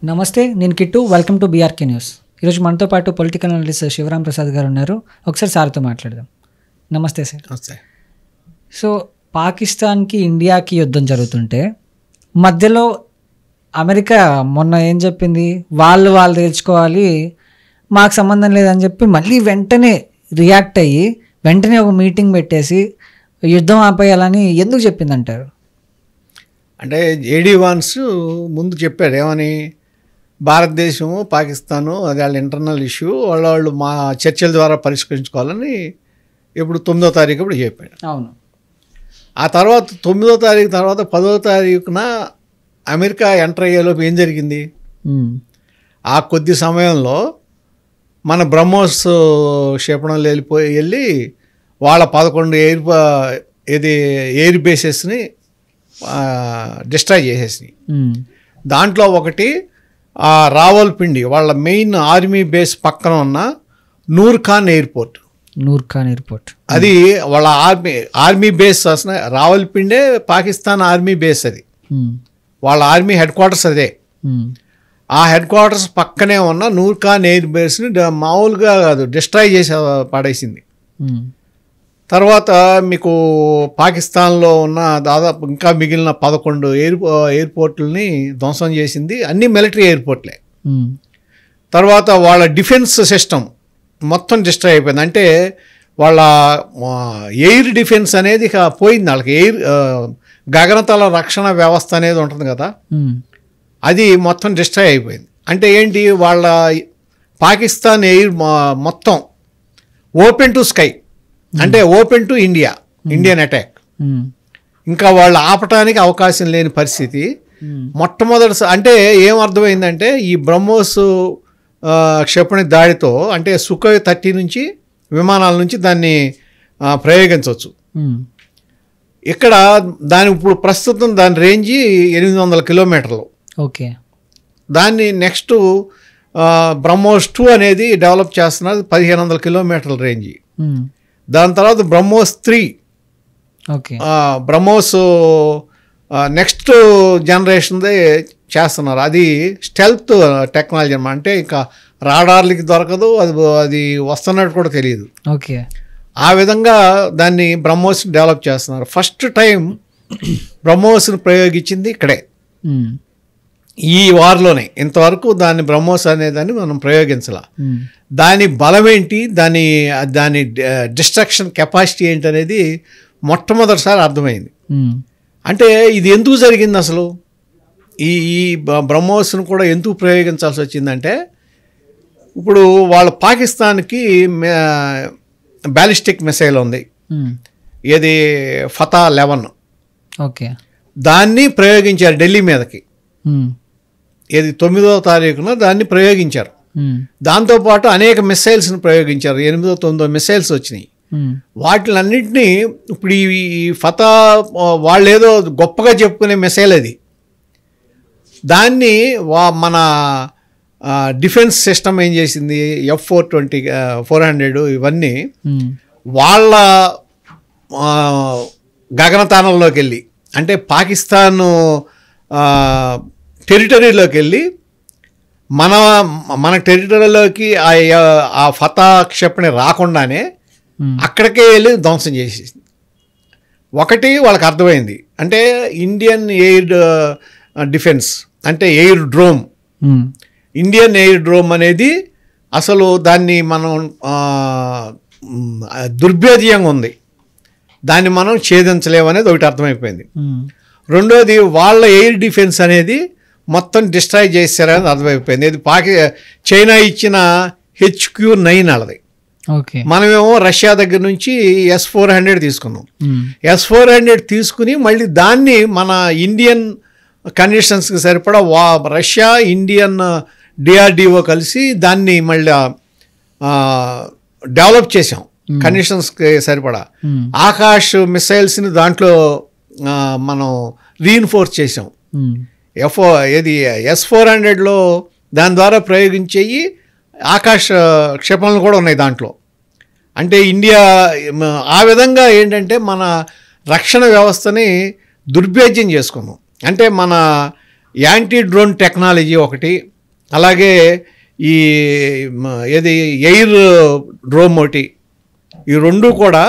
నమస్తే, నేను Kittu. Welcome to BRK news. ఈరోజు మనతో పాటు పొలిటికల్ అనలిస్ట్ శివరాం ప్రసాద్ గారు ఉన్నారు. ఒకసారి సార్తో మాట్లాడదాం. నమస్తే సార్. నమస్తే. సో పాకిస్తాన్కి ఇండియాకి యుద్ధం జరుగుతుంటే మధ్యలో అమెరికా మొన్న ఏం చెప్పింది, వాళ్ళు తేల్చుకోవాలి, మాకు సంబంధం లేదని చెప్పి మళ్ళీ వెంటనే రియాక్ట్ అయ్యి వెంటనే ఒక మీటింగ్ పెట్టేసి యుద్ధం ఆపేయాలని ఎందుకు చెప్పిందంటారు? అంటే జేడీ వాన్స్ ముందు చెప్పాడు ఏమని, భారతదేశము పాకిస్తాను అది వాళ్ళ ఇంటర్నల్ ఇష్యూ, వాళ్ళు మా చర్చల ద్వారా పరిష్కరించుకోవాలని ఇప్పుడు 9వ తారీఖు ఇప్పుడు చెప్పాడు. అవును. ఆ తర్వాత 9వ తారీఖు తర్వాత 10వ తారీఖున అమెరికా ఎంటర్ అయ్యేలోపు ఏం జరిగింది? ఆ కొద్ది సమయంలో మన బ్రహ్మోస్ క్షేపణంలో వెళ్ళి వాళ్ళ 11 ఎయిర్ బేసెస్ని డిస్ట్రాయ్ చేసేసినాయి. దాంట్లో ఒకటి రావల్పిండి, వాళ్ళ మెయిన్ ఆర్మీ బేస్ పక్కన ఉన్న నూర్ ఖాన్ ఎయిర్పోర్ట్. అది వాళ్ళ ఆర్మీ బేస్ అసలు రావల్పిండే పాకిస్తాన్ ఆర్మీ బేస్. అది వాళ్ళ ఆర్మీ హెడ్ క్వార్టర్స్ అదే. ఆ హెడ్ క్వార్టర్స్ పక్కనే ఉన్న నూర్ ఖాన్ ఎయిర్ బేస్ని మామూలుగా కాదు డిస్ట్రాయ్ చేసి పడేసింది. తర్వాత మీకు పాకిస్తాన్లో ఉన్న దాదాపు ఇంకా మిగిలిన 11 ఎయిర్పోర్ట్లని ధ్వంసం చేసింది. అన్ని మిలిటరీ ఎయిర్పోర్ట్లే. తర్వాత వాళ్ళ డిఫెన్స్ సిస్టమ్ మొత్తం డిస్ట్రాయ్ అయిపోయింది. అంటే వాళ్ళ ఎయిర్ డిఫెన్స్ అనేది ఇక పోయింది. వాళ్ళకి గగనతల రక్షణ వ్యవస్థ అనేది ఉంటుంది కదా, అది మొత్తం డిస్ట్రాయ్ అయిపోయింది. అంటే ఏంటి, వాళ్ళ పాకిస్తాన్ ఎయిర్ మొత్తం ఓపెన్ టు స్కై, అంటే ఓపెన్ టు ఇండియన్ అటాక్. ఇంకా వాళ్ళు ఆపటానికి అవకాశం లేని పరిస్థితి. మొట్టమొదటి అంటే ఏమర్థమైందంటే ఈ బ్రహ్మోస్ క్షిపణి దాడితో అంటే సుఖోయ్ 30 నుంచి విమానాల నుంచి దాన్ని ప్రయోగించవచ్చు. ఇక్కడ ఇప్పుడు ప్రస్తుతం దాని రేంజి 800 కిలోమీటర్లు. ఓకే. దాన్ని నెక్స్ట్ బ్రహ్మోస్ 2 అనేది డెవలప్ చేస్తున్నది 1500 కిలోమీటర్ల రేంజి. దాని తర్వాత బ్రహ్మోస్ 3, బ్రహ్మోస్ నెక్స్ట్ జనరేషన్దే చేస్తున్నారు. అది స్టెల్త్ టెక్నాలజీ అన్నమాట. అంటే ఇంకా రాడార్లకి దొరకదు, అది వస్తున్నట్టు కూడా తెలియదు. ఓకే. ఆ విధంగా దాన్ని బ్రహ్మోస్ డెవలప్ చేస్తున్నారు. ఫస్ట్ టైం బ్రహ్మోస్ని ప్రయోగించింది ఇక్కడే, ఈ వార్లోనే. ఇంతవరకు దాన్ని బ్రహ్మోస్ అనేదాన్ని మనం ప్రయోగించాల. దాని బలం ఏంటి, దాని డిస్ట్రక్షన్ కెపాసిటీ ఏంటి అనేది మొట్టమొదటిసారి అర్థమైంది. అంటే ఇది ఎందుకు జరిగింది అసలు, ఈ బ్రహ్మోస్ను కూడా ఎందుకు ప్రయోగించాల్సి వచ్చిందంటే, ఇప్పుడు వాళ్ళ పాకిస్తాన్కి బ్యాలిస్టిక్ మిసైల్ ఉంది, ఇది ఫతా 11. ఓకే. దాన్ని ప్రయోగించారు ఢిల్లీ మీదకి. ఇది 9వ తారీఖున దాన్ని ప్రయోగించారు. దాంతోపాటు అనేక మిసైల్స్ని ప్రయోగించారు. 8, 9 మిసైల్స్ వచ్చినాయి. వాటిలన్నింటినీ ఇప్పుడు ఈ ఫతా వాళ్ళు ఏదో గొప్పగా చెప్పుకునే మిసైల్ అది. దాన్ని మన డిఫెన్స్ సిస్టమ్ ఏం చేసింది, F-420 400 ఇవన్నీ వాళ్ళ గగనతానంలోకి వెళ్ళి, అంటే పాకిస్తాను టెరిటరీలోకి వెళ్ళి మన టెరిటరీలోకి ఆ ఫతా క్షిపణి రాకుండానే అక్కడికే వెళ్ళి ధ్వంసం చేసేసింది. ఒకటి వాళ్ళకి అర్థమైంది, అంటే ఇండియన్ ఎయిర్ డిఫెన్స్ అంటే air drome, Indian air drome అనేది అసలు దాన్ని మనం దుర్భేద్యంగా ఉంది, దాన్ని మనం ఛేదించలేమనేది ఒకటి అర్థమైపోయింది. రెండోది వాళ్ళ ఎయిర్ డిఫెన్స్ అనేది మొత్తం డిస్ట్రాయ్ చేశారని అర్థమైపోయింది. ఇది చైనా ఇచ్చిన HQ-9 అలది. మనమేమో రష్యా దగ్గర నుంచి S-400 తీసుకున్నాం. S-400 తీసుకుని మళ్ళీ దాన్ని మన ఇండియన్ కండిషన్స్కి సరిపడా రష్యా ఇండియన్ DRDO కలిసి దాన్ని మళ్ళీ డెవలప్ చేసాం కండిషన్స్కి సరిపడా. ఆకాష్ మిసైల్స్ని దాంట్లో మనం రీఇన్ఫోర్స్ చేసాం. S-400లో దాని ద్వారా ప్రయోగించేవి ఆకాశ క్షిపణులు కూడా ఉన్నాయి దాంట్లో. అంటే ఇండియా ఆ విధంగా ఏంటంటే మన రక్షణ వ్యవస్థని దుర్భేద్యం చేసుకున్నాం. అంటే మన యాంటీ డ్రోన్ టెక్నాలజీ ఒకటి, అలాగే ఈ ఏది ఎయిర్ డ్రోమ్ ఒకటి, ఈ రెండు కూడా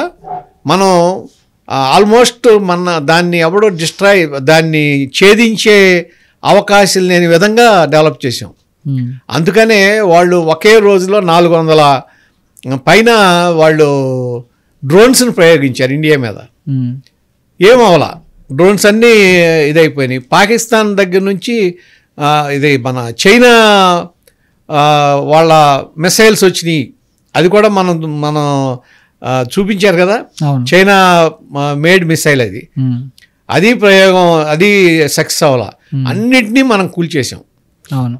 మనం ఆల్మోస్ట్ దాన్ని ఎవడో దాన్ని ఛేదించే అవకాశం లేని విధంగా డెవలప్ చేసాం. అందుకనే వాళ్ళు ఒకే రోజులో 400 పైన వాళ్ళు డ్రోన్స్ని ప్రయోగించారు ఇండియా మీద. ఏమవలా, డ్రోన్స్ అన్నీ ఇదైపోయినాయి. పాకిస్తాన్ దగ్గర నుంచి ఇది మన చైనా వాళ్ళ మిసైల్స్ వచ్చినాయి, అది కూడా మనం చూపించారు కదా, చైనా మేడ్ మిసైల్ అది ప్రయోగం, అది సక్సెస్ అవ్వాలా. అన్నిటినీ మనం కూల్చేసాం. అవును,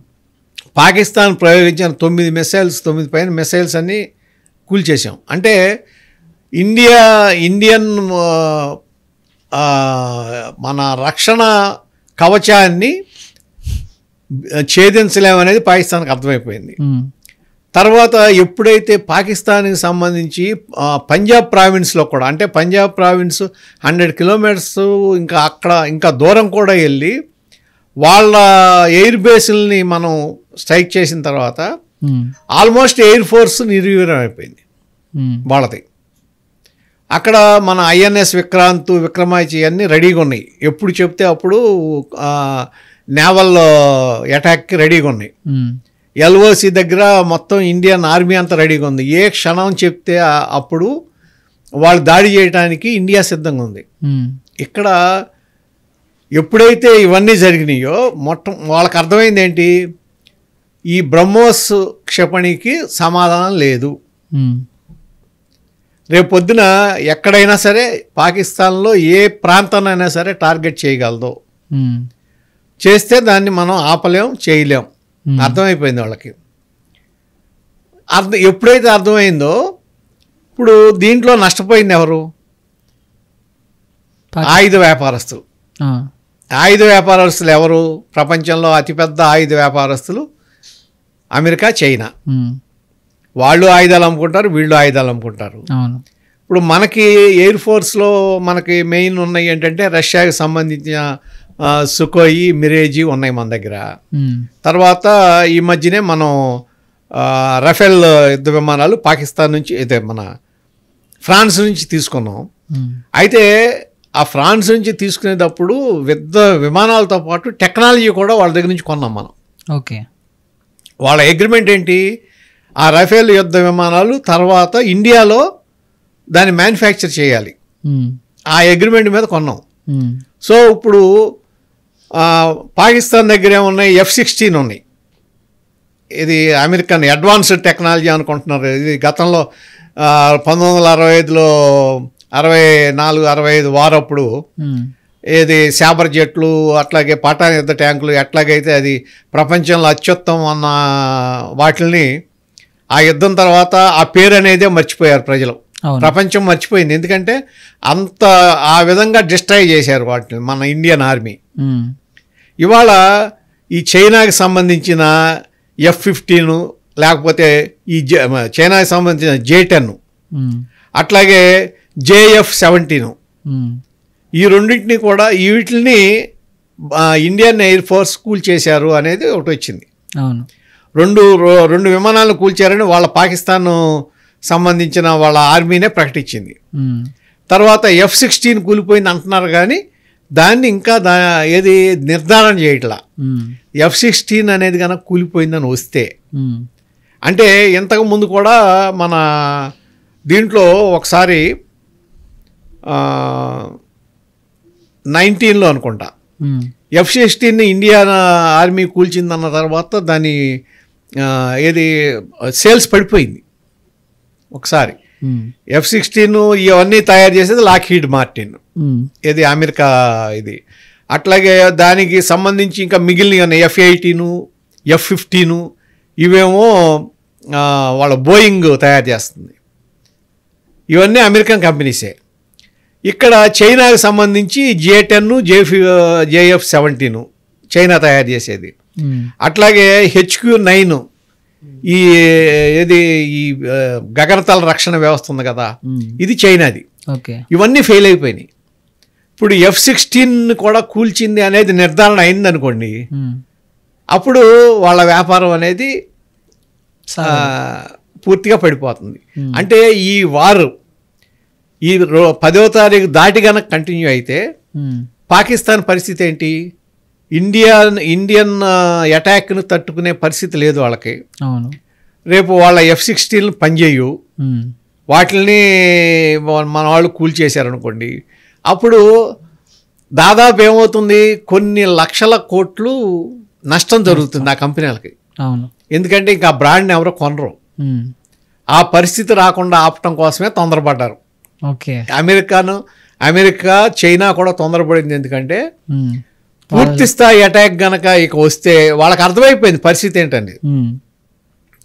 పాకిస్తాన్ ప్రయోగించిన 9 పైన మిసైల్స్ అన్నీ కూల్చేసాం. అంటే ఇండియన్ మన రక్షణ కవచాన్ని ఛేదించలేమనేది పాకిస్తాన్కి అర్థమైపోయింది. తర్వాత ఎప్పుడైతే పాకిస్తాన్కి సంబంధించి పంజాబ్ ప్రావిన్స్లో కూడా, అంటే పంజాబ్ ప్రావిన్స్ 100 కిలోమీటర్స్ ఇంకా దూరం కూడా వెళ్ళి వాళ్ళ ఎయిర్ బేస్ని మనం స్ట్రైక్ చేసిన తర్వాత ఆల్మోస్ట్ ఎయిర్ ఫోర్స్ నిర్వీర్యం అయిపోయింది వాళ్ళది. అక్కడ మన ఐఎన్ఎస్ విక్రాంత్, విక్రమాదిత్య అన్నీ రెడీగా ఉన్నాయి, ఎప్పుడు చెప్తే అప్పుడు నేవల్ అటాక్కి రెడీగా ఉన్నాయి. ఎల్ఓసి దగ్గర మొత్తం ఇండియన్ ఆర్మీ అంతా రెడీగా ఉంది. ఏ క్షణం చెప్తే అప్పుడు వాళ్ళు దాడి చేయడానికి ఇండియా సిద్ధంగా ఉంది. ఇక్కడ ఎప్పుడైతే ఇవన్నీ జరిగినాయో వాళ్ళకి అర్థమైంది ఏంటి, ఈ బ్రహ్మోస్ క్షిపణికి సమాధానం లేదు. రేపొద్దున ఎక్కడైనా సరే పాకిస్తాన్లో ఏ ప్రాంతాన్నైనా సరే టార్గెట్ చేయగలదు, చేస్తే దాన్ని మనం ఆపలేం, చేయలేం. అర్థమైపోయింది వాళ్ళకి. ఎప్పుడైతే అర్థమైందో ఇప్పుడు దీంట్లో నష్టపోయింది ఎవరు? ఆయుధ వ్యాపారస్తులు. ఆయుధ వ్యాపారస్తులు ఎవరు? ప్రపంచంలో అతిపెద్ద ఆయుధ వ్యాపారస్తులు అమెరికా, చైనా. వాళ్ళు ఆయుధాలు అమ్ముకుంటారు, వీళ్ళు ఆయుధాలు అమ్ముకుంటారు. ఇప్పుడు మనకి ఎయిర్ ఫోర్స్లో మనకి మెయిన్ ఉన్నాయి ఏంటంటే రష్యాకి సంబంధించిన సుకోయి, మిరేజీ ఉన్నాయి మన దగ్గర. తర్వాత ఈ మధ్యనే మనం రఫేల్ యుద్ధ విమానాలు పాకిస్తాన్ నుంచి, అయితే మన ఫ్రాన్స్ నుంచి తీసుకున్నాం. అయితే ఆ ఫ్రాన్స్ నుంచి తీసుకునేటప్పుడు యుద్ధ విమానాలతో పాటు టెక్నాలజీ కూడా వాళ్ళ దగ్గర నుంచి కొన్నాం మనం. ఓకే, వాళ్ళ అగ్రిమెంట్ ఏంటి, ఆ రఫేల్ యుద్ధ విమానాలు తర్వాత ఇండియాలో దాన్ని మ్యానుఫ్యాక్చర్ చేయాలి, ఆ అగ్రిమెంట్ మీద కొన్నాం. సో ఇప్పుడు పాకిస్తాన్ దగ్గర ఏమున్నాయి, F-16 ఉన్నాయి. ఇది అమెరికన్ అడ్వాన్స్డ్ టెక్నాలజీ అనుకుంటున్నారు. ఇది గతంలో 1965లో 64-65 వారప్పుడు ఏది శాబర్ జెట్లు, అట్లాగే పఠాన్ యుద్ధ ట్యాంకులు, ఎట్లాగైతే అది ప్రపంచంలో అత్యుత్తమం అన్న వాటిని ఆ యుద్ధం తర్వాత ఆ పేరు అనేదే మర్చిపోయారు ప్రజలు, ప్రపంచం మర్చిపోయింది. ఎందుకంటే అంత ఆ విధంగా డిస్ట్రాయ్ చేశారు వాటిని మన ఇండియన్ ఆర్మీ. ఇవాళ ఈ చైనాకి సంబంధించిన F-15, లేకపోతే ఈ చైనాకి సంబంధించిన J-10, అట్లాగే JF-17, ఈ రెండింటిని కూడా వీటిని ఇండియన్ ఎయిర్ ఫోర్స్ కూల్చేశారు అనేది ఒకటి వచ్చింది. రెండు విమానాలను కూల్చారని వాళ్ళ పాకిస్తాన్ సంబంధించిన వాళ్ళ ఆర్మీనే ప్రకటించింది. తర్వాత F-16 కూలిపోయింది అంటున్నారు, కానీ దాన్ని ఇంకా ఏది నిర్ధారణ చేయట్లా. F-16 అనేది కనుక కూలిపోయిందని వస్తే, అంటే ఇంతకు ముందు కూడా మన దీంట్లో ఒకసారి 19లో అనుకుంటా F-16 ఇండియన్ ఆర్మీ కూల్చిందన్న తర్వాత దాని ఏది సేల్స్ పడిపోయింది ఒకసారి. F-16 ఇవన్నీ తయారు చేసేది లాక్హీడ్ మార్టిన్, ఇది అమెరికా ఇది. అట్లాగే దానికి సంబంధించి ఇంకా మిగిలిన F-18, F-15 ఇవేమో వాళ్ళ బోయింగ్ తయారు చేస్తుంది. ఇవన్నీ అమెరికన్ కంపెనీసే. ఇక్కడ చైనాకి సంబంధించి J-10, JF-17 చైనా తయారు చేసేది. అట్లాగే HQ-9 ఈ ఏది ఈ గగనతల రక్షణ వ్యవస్థ ఉంది కదా, ఇది చైనాది. ఇవన్నీ ఫెయిల్ అయిపోయినాయి. ఇప్పుడు F-16 కూడా కూల్చింది అనేది నిర్ధారణ అయిందనుకోండి, అప్పుడు వాళ్ళ వ్యాపారం అనేది పూర్తిగా పడిపోతుంది. అంటే ఈ వారు ఈ 10వ తారీఖు దాటి కనుక కంటిన్యూ అయితే పాకిస్తాన్ పరిస్థితి ఏంటి? ఇండియన్ అటాక్ను తట్టుకునే పరిస్థితి లేదు వాళ్ళకి. రేపు వాళ్ళ F-16 పనిచేయు, వాటిని మన వాళ్ళు కూల్చేశారనుకోండి, అప్పుడు దాదాపు ఏమవుతుంది, కొన్ని లక్షల కోట్లు నష్టం జరుగుతుంది ఆ కంపెనీలకి. ఎందుకంటే ఇంకా బ్రాండ్ని ఎవరో కొనరు. ఆ పరిస్థితి రాకుండా ఆపటం కోసమే తొందరపడ్డారు. అమెరికా చైనా కూడా తొందరపడింది. ఎందుకంటే పూర్తి స్థాయి అటాక్ గనక ఇక వస్తే వాళ్ళకి అర్థమైపోయింది పరిస్థితి ఏంటండి.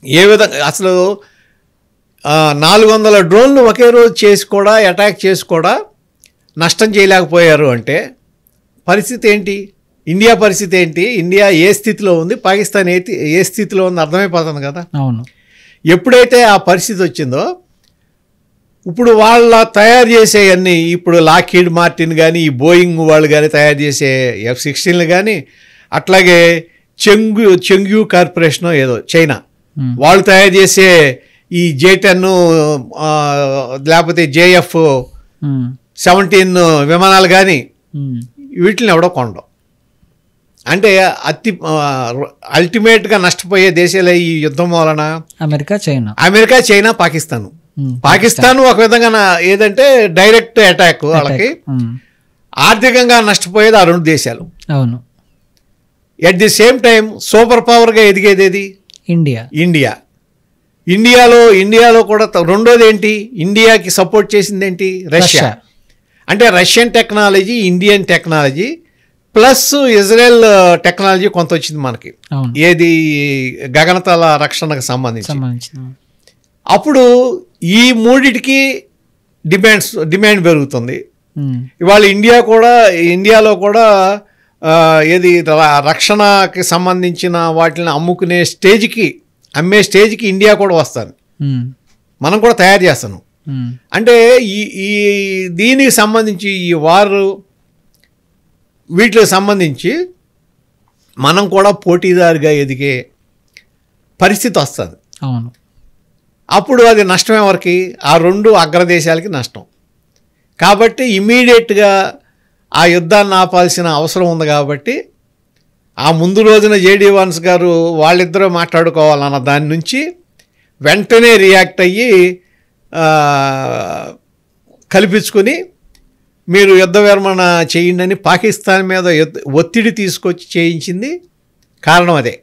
ఏ విధంగా అసలు 400 డ్రోన్లు ఒకే రోజు చేసి కూడా అటాక్ చేసి కూడా నష్టం చేయలేకపోయారు అంటే పరిస్థితి ఏంటి? ఇండియా పరిస్థితి ఏంటి? ఇండియా ఏ స్థితిలో ఉంది, పాకిస్తాన్ ఏ స్థితిలో ఉంది అర్థమైపోతుంది కదా. ఎప్పుడైతే ఆ పరిస్థితి వచ్చిందో ఇప్పుడు వాళ్ళ తయారు చేసేవన్నీ, ఇప్పుడు లాక్హీడ్ మార్టిన్ కానీ ఈ బోయింగ్ వాళ్ళు కానీ తయారు చేసే F-16 కానీ, అట్లాగే చెంగ్యూ కార్పొరేషన్ ఏదో చైనా వాళ్ళు తయారు చేసే ఈ J-10 లేకపోతే JF-17 విమానాలు కానీ వీటిని ఎవడో కొనడం. అంటే అల్టిమేట్గా నష్టపోయే దేశాలే ఈ యుద్ధం వలన అమెరికా చైనా పాకిస్తాన్ ఒక విధంగా ఏదంటే డైరెక్ట్ అటాక్ వాళ్ళకి. ఆర్థికంగా నష్టపోయేది ఆ 2 దేశాలు. At the same time super పవర్గా ఎదిగేది ఏది? ఇండియాలో కూడా రెండోది ఏంటి, ఇండియాకి సపోర్ట్ చేసింది ఏంటి? రష్యా. అంటే Russian technology, Indian technology plus Israel technology కొంత వచ్చింది మనకి, ఏది గగనతల రక్షణకు సంబంధించి. అప్పుడు ఈ మూడిటికి డిమాండ్ పెరుగుతుంది. ఇవాళ ఇండియాలో కూడా ఏది రక్షణకి సంబంధించిన వాటిని అమ్మే స్టేజ్కి ఇండియా కూడా వస్తుంది. మనం కూడా తయారు చేస్తాను. అంటే ఈ దీనికి సంబంధించి ఈ వారు వీటికి సంబంధించి మనం కూడా పోటీదారుగా ఎదిగే పరిస్థితి వస్తుంది. అప్పుడు అది నష్టం ఎవరికి? ఆ 2 అగ్రదేశాలకి నష్టం. కాబట్టి ఇమీడియట్గా ఆ యుద్ధాన్ని ఆపాల్సిన అవసరం ఉంది. కాబట్టి ఆ ముందు రోజున జేడీ వాన్స్ గారు వాళ్ళిద్దరూ మాట్లాడుకోవాలన్న దాని నుంచి వెంటనే రియాక్ట్ అయ్యి కల్పించుకొని మీరు యుద్ధ విరమణ చేయండి అని పాకిస్తాన్ మీద ఒత్తిడి తీసుకొచ్చి చేయించింది కారణం అదే.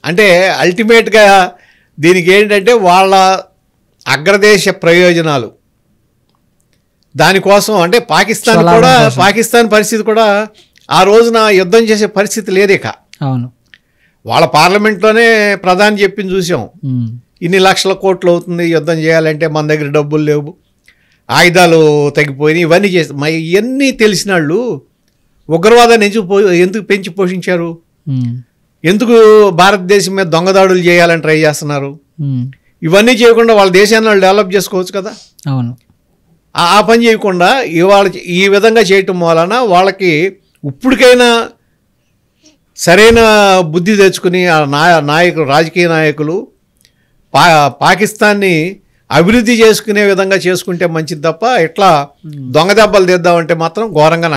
అంటే అల్టిమేట్గా దీనికి ఏంటంటే వాళ్ళ అగ్రదేశ ప్రయోజనాలు దానికోసం. అంటే పాకిస్తాన్ పరిస్థితి కూడా ఆ రోజున యుద్ధం చేసే పరిస్థితి లేదు. ఇక వాళ్ళ పార్లమెంట్లోనే ప్రధాని చెప్పింది చూసాం, ఇన్ని లక్షల కోట్లు అవుతుంది యుద్ధం చేయాలంటే, మన దగ్గర డబ్బులు లేవు, ఆయుధాలు తగ్గిపోయినాయి, ఇవన్నీ చేసి ఇవన్నీ తెలిసిన వాళ్ళు ఉగ్రవాదాన్ని ఎందుకు పెంచి పోషించారు? ఎందుకు భారతదేశం మీద దొంగదాడులు చేయాలని ట్రై చేస్తున్నారు? ఇవన్నీ చేయకుండా వాళ్ళ దేశాన్ని వాళ్ళు డెవలప్ చేసుకోవచ్చు కదా. ఆ పని చేయకుండా ఇవాళ ఈ విధంగా చేయటం వలన వాళ్ళకి ఇప్పటికైనా సరైన బుద్ధి తెచ్చుకుని రాజకీయ నాయకులు పాకిస్తాన్ని అభివృద్ధి చేసుకునే విధంగా చేసుకుంటే మంచిది తప్ప ఇట్లా దొంగ దెబ్బలు తెద్దామంటే మాత్రం ఘోరంగా